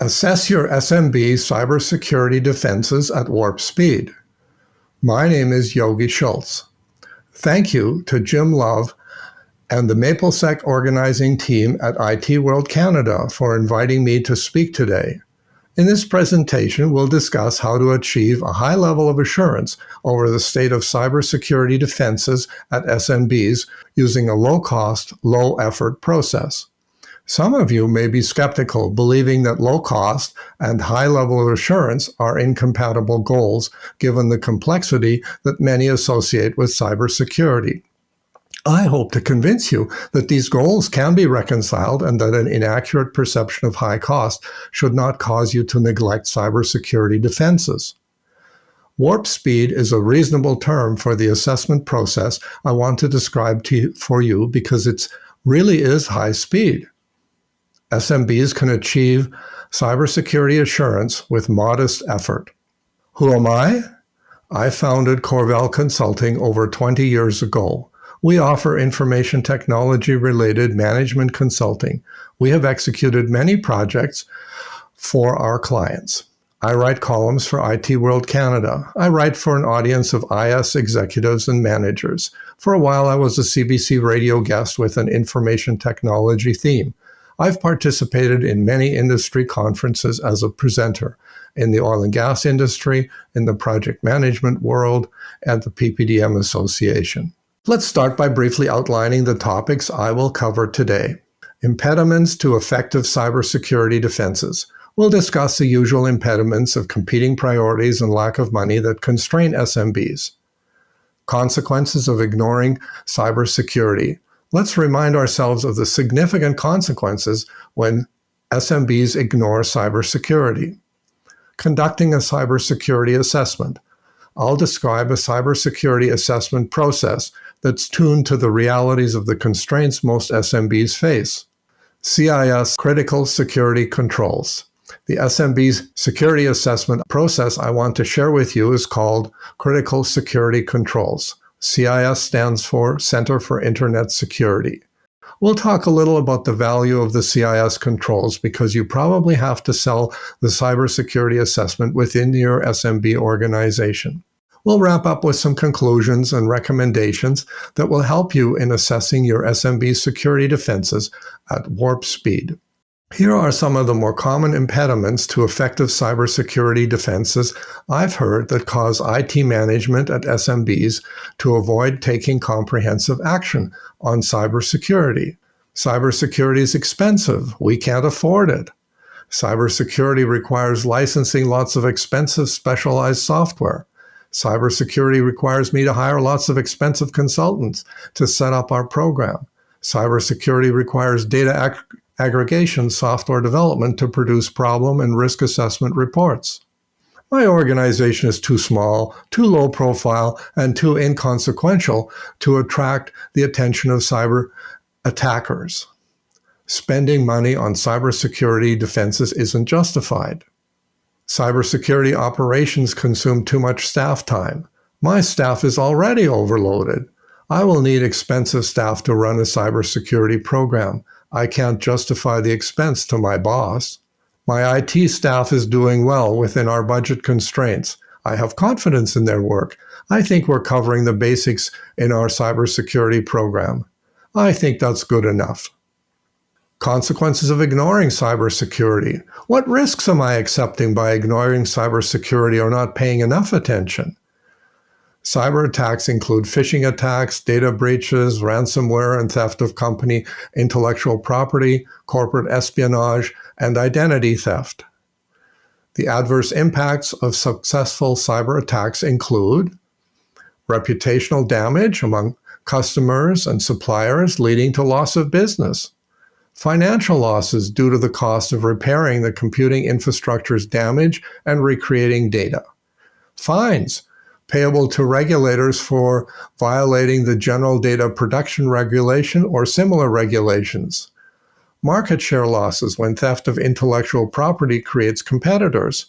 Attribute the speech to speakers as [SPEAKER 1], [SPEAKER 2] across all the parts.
[SPEAKER 1] Assess your SMB cybersecurity defenses at warp speed. My name is Yogi Schulz. Thank you to Jim Love and the MapleSec organizing team at IT World Canada for inviting me to speak today. In this presentation, we'll discuss how to achieve a high level of assurance over the state of cybersecurity defenses at SMBs using a low-cost, low-effort process. Some of you may be skeptical, believing that low cost and high level of assurance are incompatible goals, given the complexity that many associate with cybersecurity. I hope to convince you that these goals can be reconciled and that an inaccurate perception of high cost should not cause you to neglect cybersecurity defenses. Warp speed is a reasonable term for the assessment process I want to describe for you because it really is high speed. SMBs can achieve cybersecurity assurance with modest effort. Who am I? I founded Corvell Consulting over 20 years ago. We offer information technology-related management consulting. We have executed many projects for our clients. I write columns for IT World Canada. I write for an audience of IS executives and managers. For a while, I was a CBC radio guest with an information technology theme. I've participated in many industry conferences as a presenter in the oil and gas industry, in the project management world, and the PPDM Association. Let's start by briefly outlining the topics I will cover today. Impediments to effective cybersecurity defenses. We'll discuss the usual impediments of competing priorities and lack of money that constrain SMBs. Consequences of ignoring cybersecurity. Let's remind ourselves of the significant consequences when SMBs ignore cybersecurity. Conducting a cybersecurity assessment. I'll describe a cybersecurity assessment process that's tuned to the realities of the constraints most SMBs face. CIS Critical Security Controls. The SMB's security assessment process I want to share with you is called Critical Security Controls. CIS stands for Center for Internet Security. We'll talk a little about the value of the CIS controls because you probably have to sell the cybersecurity assessment within your SMB organization. We'll wrap up with some conclusions and recommendations that will help you in assessing your SMB security defenses at warp speed. Here are some of the more common impediments to effective cybersecurity defenses I've heard that cause IT management at SMBs to avoid taking comprehensive action on cybersecurity. Cybersecurity is expensive. We can't afford it. Cybersecurity requires licensing lots of expensive specialized software. Cybersecurity requires me to hire lots of expensive consultants to set up our program. Cybersecurity requires data aggregation software development to produce problem and risk assessment reports. My organization is too small, too low profile, and too inconsequential to attract the attention of cyber attackers. Spending money on cybersecurity defenses isn't justified. Cybersecurity operations consume too much staff time. My staff is already overloaded. I will need expensive staff to run a cybersecurity program. I can't justify the expense to my boss. My IT staff is doing well within our budget constraints. I have confidence in their work. I think we're covering the basics in our cybersecurity program. I think that's good enough. Consequences of ignoring cybersecurity. What risks am I accepting by ignoring cybersecurity or not paying enough attention? Cyber attacks include phishing attacks, data breaches, ransomware, and theft of company intellectual property, corporate espionage, and identity theft. The adverse impacts of successful cyber attacks include reputational damage among customers and suppliers, leading to loss of business, financial losses due to the cost of repairing the computing infrastructure's damage and recreating data, fines payable to regulators for violating the General Data Protection Regulation or similar regulations, market share losses when theft of intellectual property creates competitors,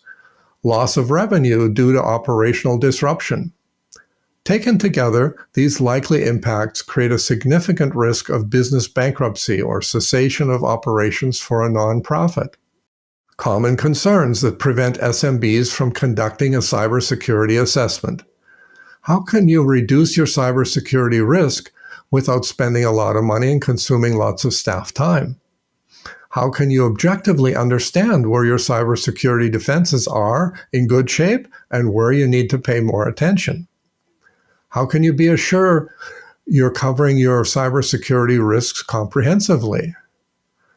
[SPEAKER 1] loss of revenue due to operational disruption. Taken together, these likely impacts create a significant risk of business bankruptcy or cessation of operations for a nonprofit. Common concerns that prevent SMBs from conducting a cybersecurity assessment. How can you reduce your cybersecurity risk without spending a lot of money and consuming lots of staff time? How can you objectively understand where your cybersecurity defenses are in good shape and where you need to pay more attention? How can you be assured you're covering your cybersecurity risks comprehensively?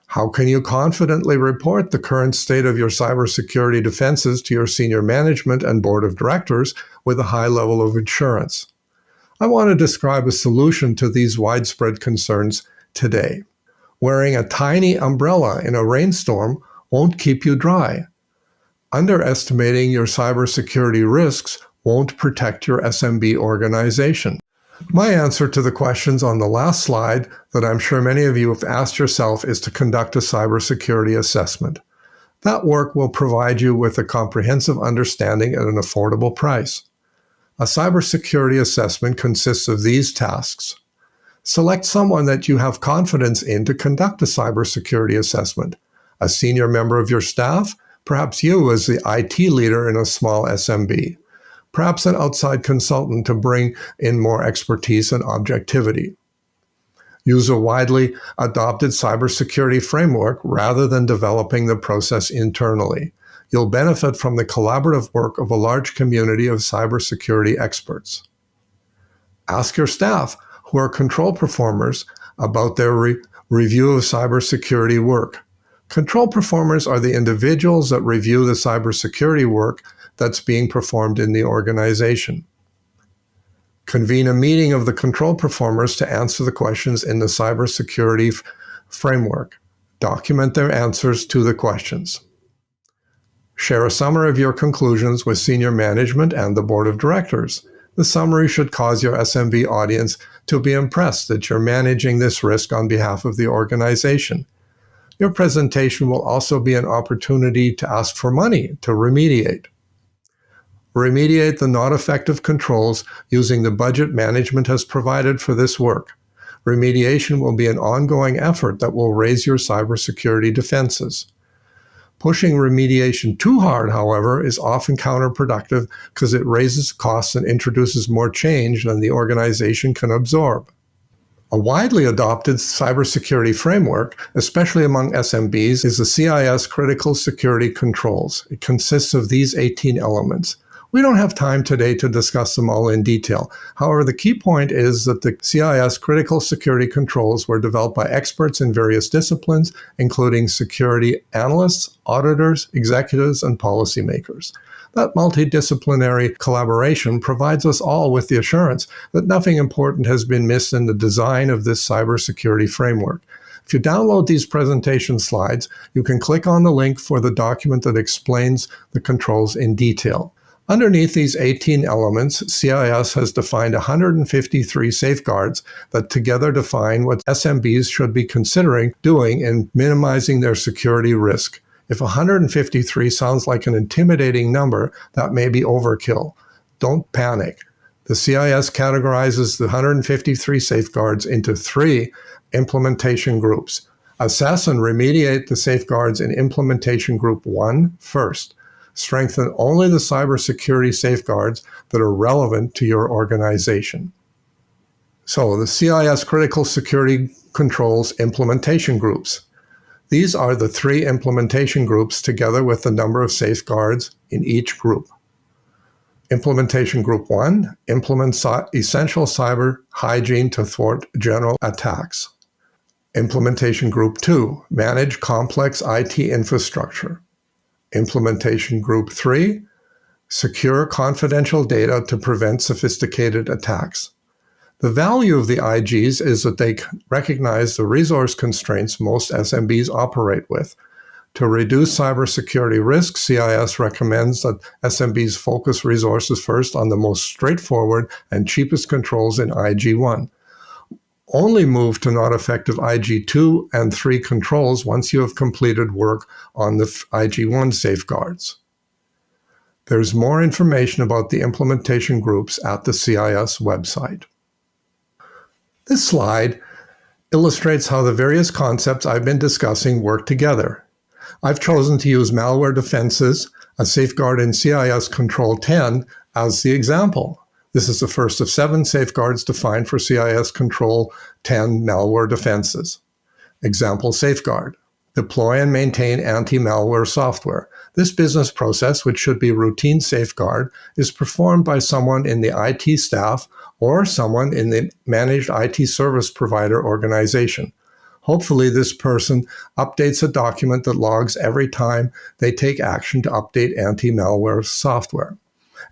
[SPEAKER 1] How can you confidently report the current state of your cybersecurity defenses to your senior management and board of directors with a high level of assurance? I want to describe a solution to these widespread concerns today. Wearing a tiny umbrella in a rainstorm won't keep you dry. Underestimating your cybersecurity risks won't protect your SMB organization. My answer to the questions on the last slide that I'm sure many of you have asked yourself is to conduct a cybersecurity assessment. That work will provide you with a comprehensive understanding at an affordable price. A cybersecurity assessment consists of these tasks. Select someone that you have confidence in to conduct a cybersecurity assessment. A senior member of your staff, perhaps you as the IT leader in a small SMB. Perhaps an outside consultant to bring in more expertise and objectivity. Use a widely adopted cybersecurity framework rather than developing the process internally. You'll benefit from the collaborative work of a large community of cybersecurity experts. Ask your staff, who are control performers, about their review of cybersecurity work. Control performers are the individuals that review the cybersecurity work that's being performed in the organization. Convene a meeting of the control performers to answer the questions in the cybersecurity framework. Document their answers to the questions. Share a summary of your conclusions with senior management and the board of directors. The summary should cause your SMB audience to be impressed that you're managing this risk on behalf of the organization. Your presentation will also be an opportunity to ask for money to remediate. Remediate the not effective controls using the budget management has provided for this work. Remediation will be an ongoing effort that will raise your cybersecurity defenses. Pushing remediation too hard, however, is often counterproductive because it raises costs and introduces more change than the organization can absorb. A widely adopted cybersecurity framework, especially among SMBs, is the CIS Critical Security Controls. It consists of these 18 elements. We don't have time today to discuss them all in detail. However, the key point is that the CIS Critical Security Controls were developed by experts in various disciplines, including security analysts, auditors, executives, and policymakers. That multidisciplinary collaboration provides us all with the assurance that nothing important has been missed in the design of this cybersecurity framework. If you download these presentation slides, you can click on the link for the document that explains the controls in detail. Underneath these 18 elements, CIS has defined 153 safeguards that together define what SMBs should be considering doing in minimizing their security risk. If 153 sounds like an intimidating number, that may be overkill. Don't panic. The CIS categorizes the 153 safeguards into 3 implementation groups. Assess and remediate the safeguards in Implementation Group 1 first. Strengthen only the cybersecurity safeguards that are relevant to your organization. So the CIS Critical Security Controls implementation groups. These are the 3 implementation groups together with the number of safeguards in each group. Implementation Group 1, implement essential cyber hygiene to thwart general attacks. Implementation Group 2, manage complex IT infrastructure. Implementation Group 3, secure confidential data to prevent sophisticated attacks. The value of the IGs is that they recognize the resource constraints most SMBs operate with. To reduce cybersecurity risk, CIS recommends that SMBs focus resources first on the most straightforward and cheapest controls in IG1. Only move to not effective IG2 and 3 controls once you have completed work on the IG1 safeguards. There's more information about the implementation groups at the CIS website. This slide illustrates how the various concepts I've been discussing work together. I've chosen to use malware defenses, a safeguard in CIS Control 10, as the example. This is the first of 7 safeguards defined for CIS Control 10 malware defenses. Example safeguard. Deploy and maintain anti-malware software. This business process, which should be routine safeguard, is performed by someone in the IT staff or someone in the managed IT service provider organization. Hopefully, this person updates a document that logs every time they take action to update anti-malware software.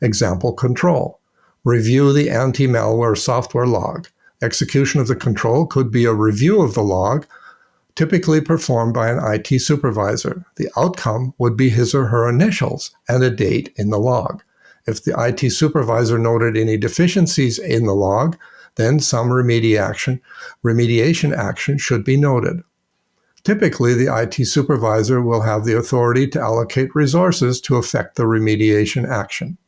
[SPEAKER 1] Example control. Review the anti-malware software log. Execution of the control could be a review of the log, typically performed by an IT supervisor. The outcome would be his or her initials and a date in the log. If the IT supervisor noted any deficiencies in the log, then some remediation action should be noted. Typically, the IT supervisor will have the authority to allocate resources to effect the remediation action.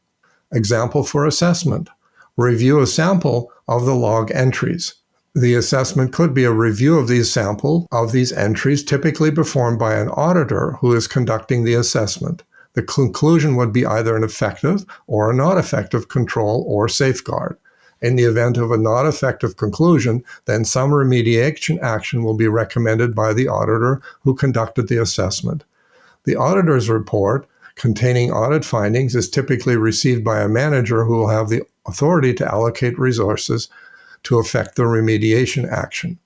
[SPEAKER 1] Example for assessment. Review a sample of the log entries. The assessment could be a review of these entries, typically performed by an auditor who is conducting the assessment. The conclusion would be either an effective or a not effective control or safeguard. In the event of a not effective conclusion, then some remediation action will be recommended by the auditor who conducted the assessment. The auditor's report containing audit findings is typically received by a manager who will have the authority to allocate resources to effect the remediation action.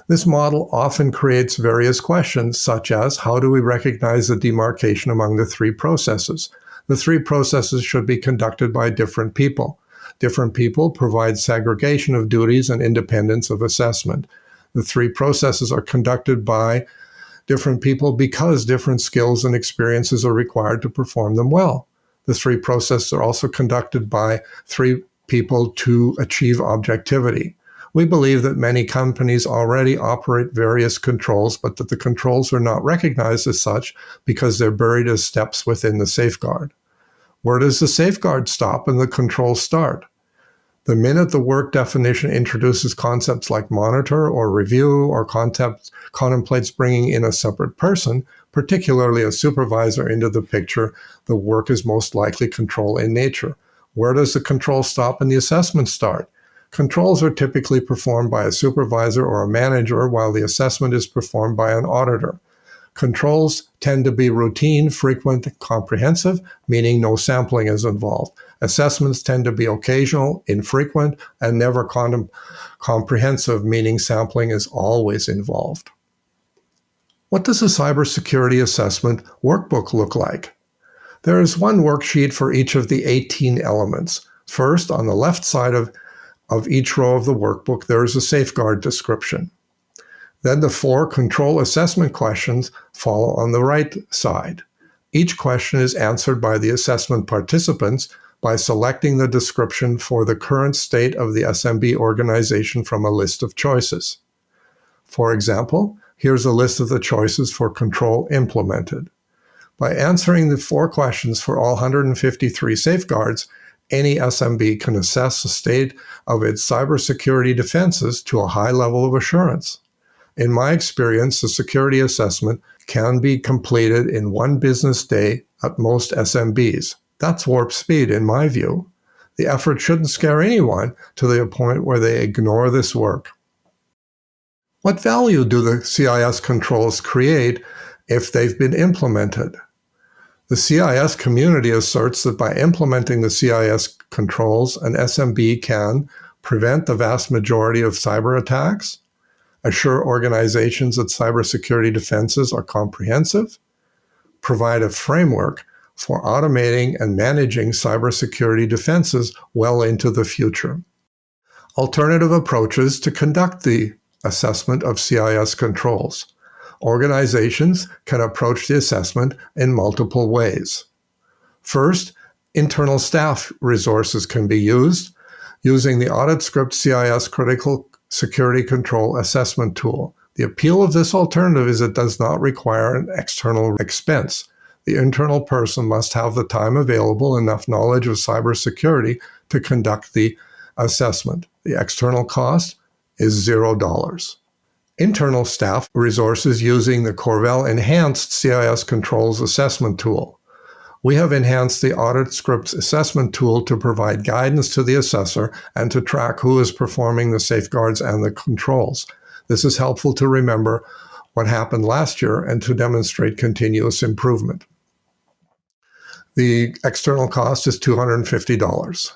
[SPEAKER 1] This model often creates various questions, such as how do we recognize the demarcation among the 3 processes? The 3 processes should be conducted by different people. Different people provide segregation of duties and independence of assessment. The 3 processes are conducted by different people because different skills and experiences are required to perform them well. The 3 processes are also conducted by 3 people to achieve objectivity. We believe that many companies already operate various controls, but that the controls are not recognized as such because they're buried as steps within the safeguard. Where does the safeguard stop and the control start? The minute the work definition introduces concepts like monitor or review or contemplates bringing in a separate person, particularly a supervisor, into the picture, the work is most likely control in nature. Where does the control stop and the assessment start? Controls are typically performed by a supervisor or a manager, while the assessment is performed by an auditor. Controls tend to be routine, frequent, comprehensive, meaning no sampling is involved. Assessments tend to be occasional, infrequent, and never comprehensive, meaning sampling is always involved. What does a cybersecurity assessment workbook look like? There is one worksheet for each of the 18 elements. First, on the left side of each row of the workbook, there is a safeguard description. Then the 4 control assessment questions follow on the right side. Each question is answered by the assessment participants by selecting the description for the current state of the SMB organization from a list of choices. For example, here's a list of the choices for control implemented. By answering the 4 questions for all 153 safeguards, any SMB can assess the state of its cybersecurity defenses to a high level of assurance. In my experience, the security assessment can be completed in 1 business day at most SMBs. That's warp speed in my view. The effort shouldn't scare anyone to the point where they ignore this work. What value do the CIS controls create if they've been implemented? The CIS community asserts that by implementing the CIS controls, an SMB can prevent the vast majority of cyber attacks, assure organizations that cybersecurity defenses are comprehensive, provide a framework for automating and managing cybersecurity defenses well into the future. Alternative approaches to conduct the assessment of CIS controls. Organizations can approach the assessment in multiple ways. First, internal staff resources can be used using the audit script CIS Critical Security Control assessment tool. The appeal of this alternative is it does not require an external expense. The internal person must have the time available, enough knowledge of cybersecurity to conduct the assessment. The external cost is $0. internal staff resources using the Corvell Enhanced CIS Controls Assessment Tool. We have enhanced the Audit Scripts Assessment Tool to provide guidance to the assessor and to track who is performing the safeguards and the controls. This is helpful to remember what happened last year and to demonstrate continuous improvement. The external cost is $250.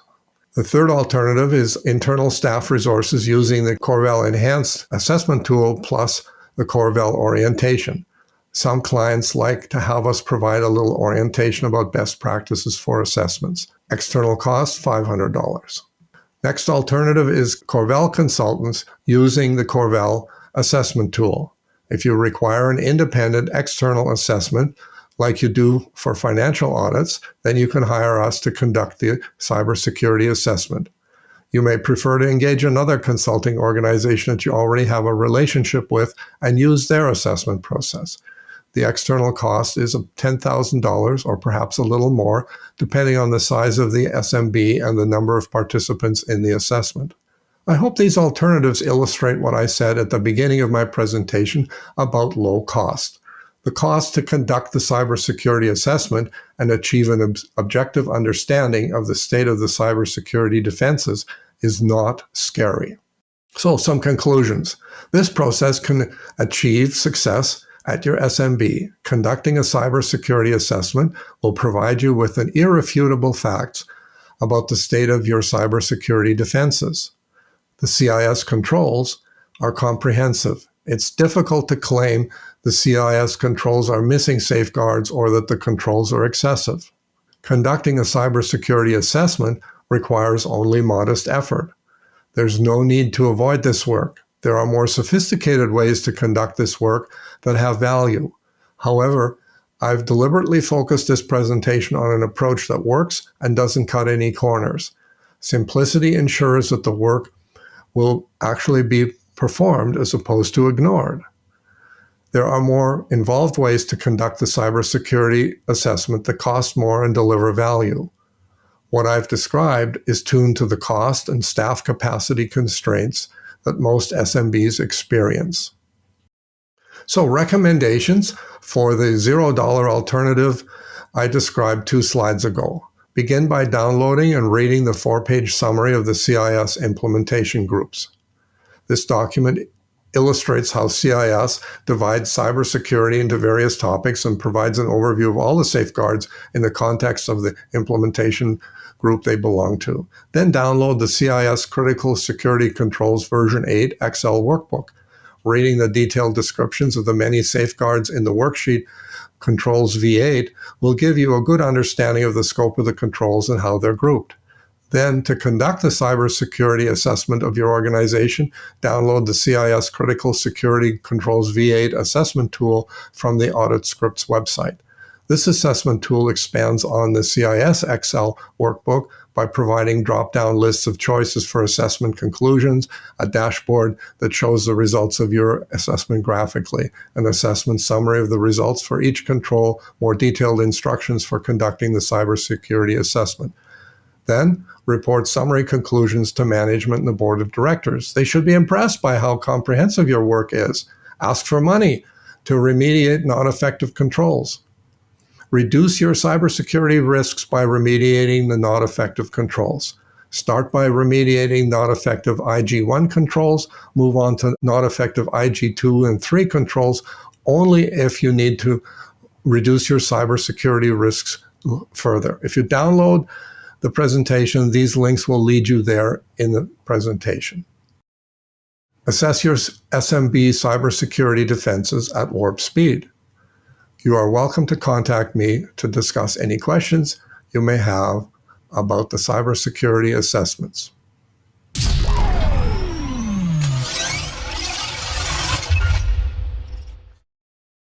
[SPEAKER 1] The third alternative is internal staff resources using the Corvell Enhanced Assessment Tool plus the Corvell Orientation. Some clients like to have us provide a little orientation about best practices for assessments. External cost, $500. Next alternative is Corvell consultants using the Corvell Assessment Tool. If you require an independent external assessment, like you do for financial audits, then you can hire us to conduct the cybersecurity assessment. You may prefer to engage another consulting organization that you already have a relationship with and use their assessment process. The external cost is $10,000 or perhaps a little more, depending on the size of the SMB and the number of participants in the assessment. I hope these alternatives illustrate what I said at the beginning of my presentation about low cost. The cost to conduct the cybersecurity assessment and achieve an objective understanding of the state of the cybersecurity defenses is not scary. So, some conclusions. This process can achieve success at your SMB. Conducting a cybersecurity assessment will provide you with an irrefutable facts about the state of your cybersecurity defenses. The CIS controls are comprehensive. It's difficult to claim the CIS controls are missing safeguards or that the controls are excessive. Conducting a cybersecurity assessment requires only modest effort. There's no need to avoid this work. There are more sophisticated ways to conduct this work that have value. However, I've deliberately focused this presentation on an approach that works and doesn't cut any corners. Simplicity ensures that the work will actually be performed as opposed to ignored. There are more involved ways to conduct the cybersecurity assessment that cost more and deliver value. What I've described is tuned to the cost and staff capacity constraints that most SMBs experience. So, recommendations for the $0 alternative I described 2 slides ago. Begin by downloading and reading the 4-page summary of the CIS implementation groups. This document illustrates how CIS divides cybersecurity into various topics and provides an overview of all the safeguards in the context of the implementation group they belong to. Then download the CIS Critical Security Controls version 8 Excel workbook. Reading the detailed descriptions of the many safeguards in the worksheet Controls V8 will give you a good understanding of the scope of the controls and how they're grouped. Then, to conduct the cybersecurity assessment of your organization, download the CIS Critical Security Controls V8 assessment tool from the Audit Scripts website. This assessment tool expands on the CIS Excel workbook by providing drop-down lists of choices for assessment conclusions, a dashboard that shows the results of your assessment graphically, an assessment summary of the results for each control, more detailed instructions for conducting the cybersecurity assessment. Then, report summary conclusions to management and the board of directors. They should be impressed by how comprehensive your work is. Ask for money to remediate non-effective controls. Reduce your cybersecurity risks by remediating the not effective controls. Start by remediating not effective IG1 controls, move on to not effective IG2 and 3 controls only if you need to reduce your cybersecurity risks further. If you download the presentation, these links will lead you there in the presentation. Assess your SMB cybersecurity defenses at warp speed. You are welcome to contact me to discuss any questions you may have about the cybersecurity assessments.